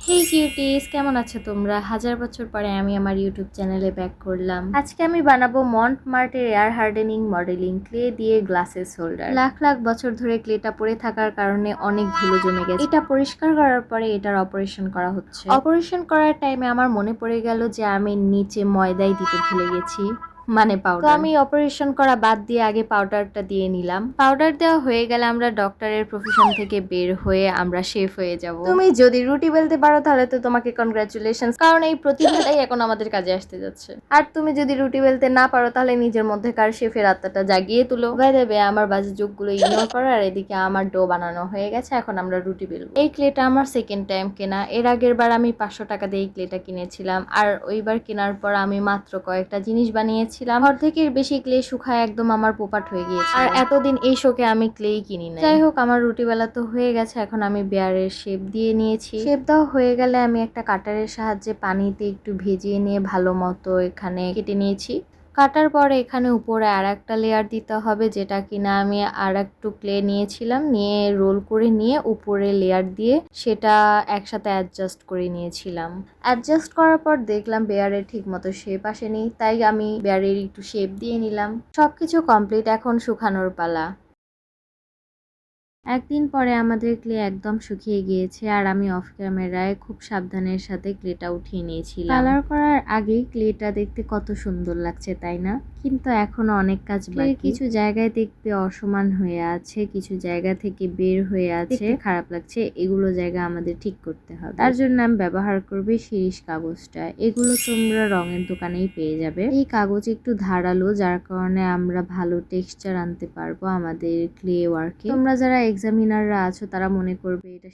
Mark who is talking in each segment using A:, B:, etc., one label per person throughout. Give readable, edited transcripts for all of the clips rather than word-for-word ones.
A: হেই cuties, কেমন আছো তোমরা? হাজার বছর পরে আমি আমার ইউটিউব চ্যানেলে ব্যাক করলাম। আজকে আমি বানাবো মন্টমার্টের এয়ার হার্ডেনিং মডেলিং ক্লে দিয়ে গ্লাসেস হোল্ডার। লাখ লাখ বছর ধরে ক্লেটা পড়ে থাকার কারণে অনেক ধুলো জমে গেছে। এটা পরিষ্কার করার পরে এটার অপারেশন করা হচ্ছে। অপারেশন করার টাইমে আমার মনে পড়ে গেল যে আমি নিচে ময়দাই দিতে ভুলে গেছি, মানে পাউডার। তো আমি অপারেশন করা বাদ দিয়ে আগে পাউডারটা দিয়ে নিলাম। পাউডার দেওয়া হয়ে গেলে আমরা ডক্টরের প্রফেশন থেকে বের হয়ে আমরা শেফ হয়ে যাব। তুমি যদি রুটি বেলতে পারো তাহলে তো তোমাকে কনগ্রাচুলেশন, কারণ এই প্রতিভাটাই এখন আমাদের কাজে আসতে যাচ্ছে। আর তুমি যদি রুটি বেলতে না পারো তাহলে নিজের মধ্যেকার শেফের আত্মাটা জাগিয়ে তুলো। বাই দ্য ওয়ে, আমার বাজে যোগগুলো ইগনোর করো। আর এদিকে আমার ডো বানানো হয়ে গেছে, এখন আমরা রুটি বেলবো। এই ক্লেটা আমার সেকেন্ড টাইম কেনা। এর আগের বার আমি 500 টাকা দিয়ে এই ক্লেটা কিনেছিলাম, আর ওইবার কেনার পর আমি মাত্র কয়েকটা জিনিস বানিয়েছিলাম। অর্ধেকের বেশি ক্লে শুকায় একদম আমার পোপাট হয়ে গিয়েছে, আর এতদিন এই শোকে আমি ক্লেই কিনি না। যাই হোক, আমার রুটি বেলা তো হয়ে গেছে, এখন আমি বেয়ারের শেপ দিয়ে নিয়েছি। শেপ দেওয়া হয়ে গেলে আমি একটা কাটারের সাহায্যে পানিতে একটু ভিজিয়ে নিয়ে ভালো মতো এখানে কেটে নিয়েছি। কাটার পরে এখানে উপরে আর একটা লেয়ার দিতে হবে, যেটা কিনা আমি আর একটু ক্লে নিয়েছিলাম, নিয়ে রোল করে নিয়ে উপরে লেয়ার দিয়ে সেটা একসাথে অ্যাডজাস্ট করে নিয়েছিলাম। অ্যাডজাস্ট করার পর দেখলাম বেয়ারের ঠিক মতো শেপ আসেনি, তাই আমি বেয়ারের একটু শেপ দিয়ে নিলাম। সবকিছু কমপ্লিট, এখন শুকানোর পালা। একদিন পরে আমাদের ক্লে একদম শুকিয়ে গিয়েছে, আর আমি অফ ক্যামেরায় খুব সাবধানের সাথে ক্লেটা উঠিয়ে নিয়েছিলাম। কালার করার আগেই ক্লেটা দেখতে কত সুন্দর লাগছে, তাই না? কিন্তু এখনো অনেক কাজ বাকি। কিছু জায়গায় দেখতে অসমান হয়ে আছে, কিছু জায়গা থেকে বের হয়ে আছে, খারাপ লাগছে। এগুলো জায়গা আমাদের ঠিক করতে হবে। তার জন্য আমি ব্যবহার করবো শিরিষ কাগজটা। এগুলো তোমরা রঙের দোকানেই পেয়ে যাবে। এই কাগজ একটু ধারালো, যার কারণে আমরা ভালো টেক্সচার আনতে পারবো আমাদের ক্লে ওয়ার্কে। তোমরা যারা এক্সামিনাররা আছো তারা মনে করবে এটা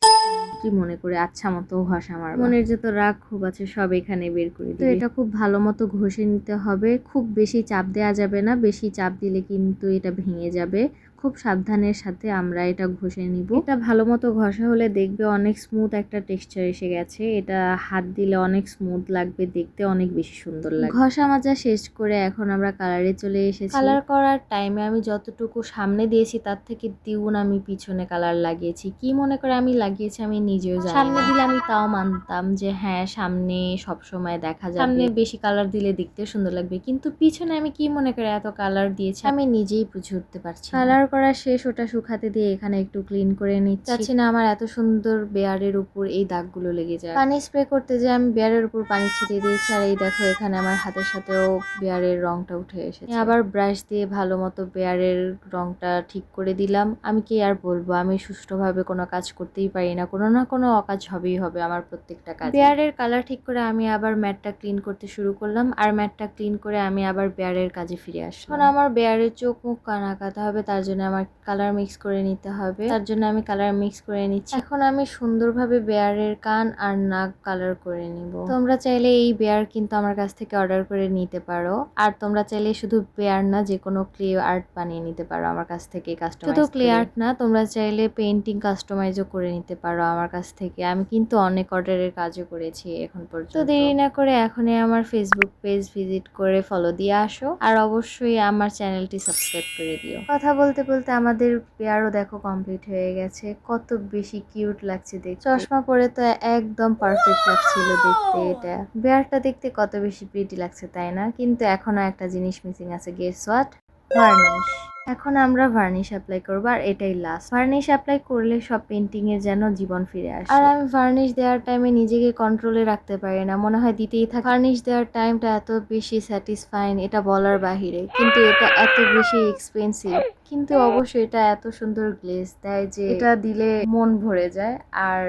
A: কি মনে করে আচ্ছা মতো ঘষা মারবা। মনের যত রাগ খুব আছে সব এখানে বের করে দিবে। তো এটা খুব ভালো মতো ঘষে নিতে হবে, খুব বেশি চাপ দেওয়া যাবে না, বেশি চাপ দিলে কিন্তু এটা ভেঙে যাবে। খুব সাবধানের সাথে আমরা এটা ঘষে নিব। এটা ভালো মতো ঘষা হলে দেখবে অনেক স্মুথ একটা টেক্সচার এসে গেছে। এটা হাত দিলে অনেক স্মুথ লাগবে, দেখতে অনেক বেশি সুন্দর লাগবে। ঘষা মাজা শেষ করে এখন আমরা কালারে চলে এসেছি। কালার করার টাইমে আমি যতটুকু সামনে দিয়েছি তার থেকে দ্বিগুণ আমি পিছনে কালার লাগিয়েছি। কি মনে করে আমি লাগিয়েছি আমি নিজেও জানি না। সামনে দিলে আমি তাও মানতাম যে হ্যাঁ, সামনে সব সময় দেখা যাবে, সামনে বেশি কালার দিলে দেখতে সুন্দর লাগবে, কিন্তু পিছনে আমি কি মনে করে এত কালার দিয়েছি আমি নিজেই বুঝে উঠতে পারছি। কালার করা শেষ, ওটা শুকাতে দিয়ে এখানে একটু ক্লিন করে নিচ্ছি। চাচ্ছি না আমার এত সুন্দর বেয়ারের উপর এই দাগগুলো লেগে যায়। পানি স্প্রে করতে যে আমি বেয়ারের উপর পানি ছিটিয়ে দিয়েছি, আর এই দেখো এখানে আমার হাতের সাথেও বেয়ারের রংটা উঠে এসেছে। আবার ব্রাশ দিয়ে ভালো মতো বেয়ারের রংটা ঠিক করে দিলাম। আমি কি আর বলবো, আমি সুষ্ঠুভাবে কোনো কাজ করতেই পারি না, কোনো না কোনো অকাজ হবেই হবে আমার প্রত্যেকটা কাজ। বেয়ারের কালার ঠিক করে আমি আবার ম্যাটটা ক্লিন করতে শুরু করলাম, আর ম্যাটটা ক্লিন করে আমি আবার বেয়ারের কাজে ফিরে আসলাম। এখন আমার বেয়ারের চোখ মুখ কান আঁকাতে হবে, তার জন্য আমার কালার মিক্স করে নিতে হবে। তার জন্য আমি কালার মিক্স করে নিচ্ছি। এখন আমি সুন্দরভাবে বেয়ারের কান আর নাক কালার করে নিব। তোমরা চাইলে এই বেয়ার কিন্তু আমার কাছ থেকে অর্ডার করে নিতে পারো, আর তোমরা চাইলে শুধু বেয়ার না, যে কোনো ক্লে আর্ট বানিয়ে নিতে পারো আমার কাছ থেকে কাস্টমাইজ। শুধু ক্লে আর্ট না, তোমরা চাইলে পেইন্টিং কাস্টমাইজও করে নিতে পারো আমার কাছ থেকে। আমি কিন্তু অনেক অর্ডারের কাজও করেছি এখন পর্যন্ত। তো দেরি না করে এখনই আমার ফেসবুক পেজ ভিজিট করে ফলো দিয়ে আসো, আর অবশ্যই আমার চ্যানেলটি সাবস্ক্রাইব করে দিও। কথা বলতে বলতে আমাদের বেয়ারও দেখো কমপ্লিট হয়ে গেছে। কত বেশি কিউট লাগছে দেখতে। চশমা পরে তো একদম পারফেক্ট লাগছিল দেখতে। এটা বেয়ারটা দেখতে কত বেশি প্রিটি লাগছে, তাই না? কিন্তু এখনো একটা জিনিস মিসিং আছে, গেস হোয়াট? ভার্নিশ। এখন আমরা ভার্নিশ অ্যাপ্লাই করবো, আর এটাই লাস্ট। ভার্নিশ অ্যাপ্লাই করলে সব পেন্টিং এর যেন জীবন ফিরে আসে। আর আমি ভার্নিশ দেওয়ার টাইমে নিজেকে কন্ট্রোলে রাখতে পারি না, মনে হয় দিতেই থাকি। ভার্নিশ দেওয়ার টাইমটা এত বেশি স্যাটিসফাইং, এটা বলার বাহিরে। কিন্তু এটা এত বেশি এক্সপেন্সিভ, কিন্তু অবশ্যই এটা এত সুন্দর গ্লেজ দেয় যে এটা দিলে মন ভরে যায়। আর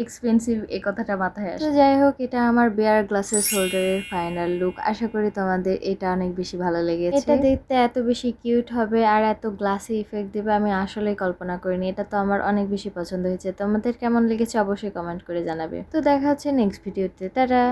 A: এক্সপেন্সিভ এই কথাটা মাথায় আসে। তো যাই হোক, এটা আমার বেয়ার গ্লাসেস হোল্ডারের ফাইনাল লুক। আশা করি তোমাদের এটা অনেক বেশি ভালো লেগেছে। এটা দেখতে এত বেশি কিউট হবে আর এত গ্লাসি ইফেক্ট দেবে আমি আসলেই কল্পনা করিনি। এটা তো আমার অনেক বেশি পছন্দ হয়েছে। তোমাদের কেমন লেগেছে অবশ্যই কমেন্ট করে জানাবে। তো দেখা হচ্ছে নেক্সট ভিডিওতে। টাটা।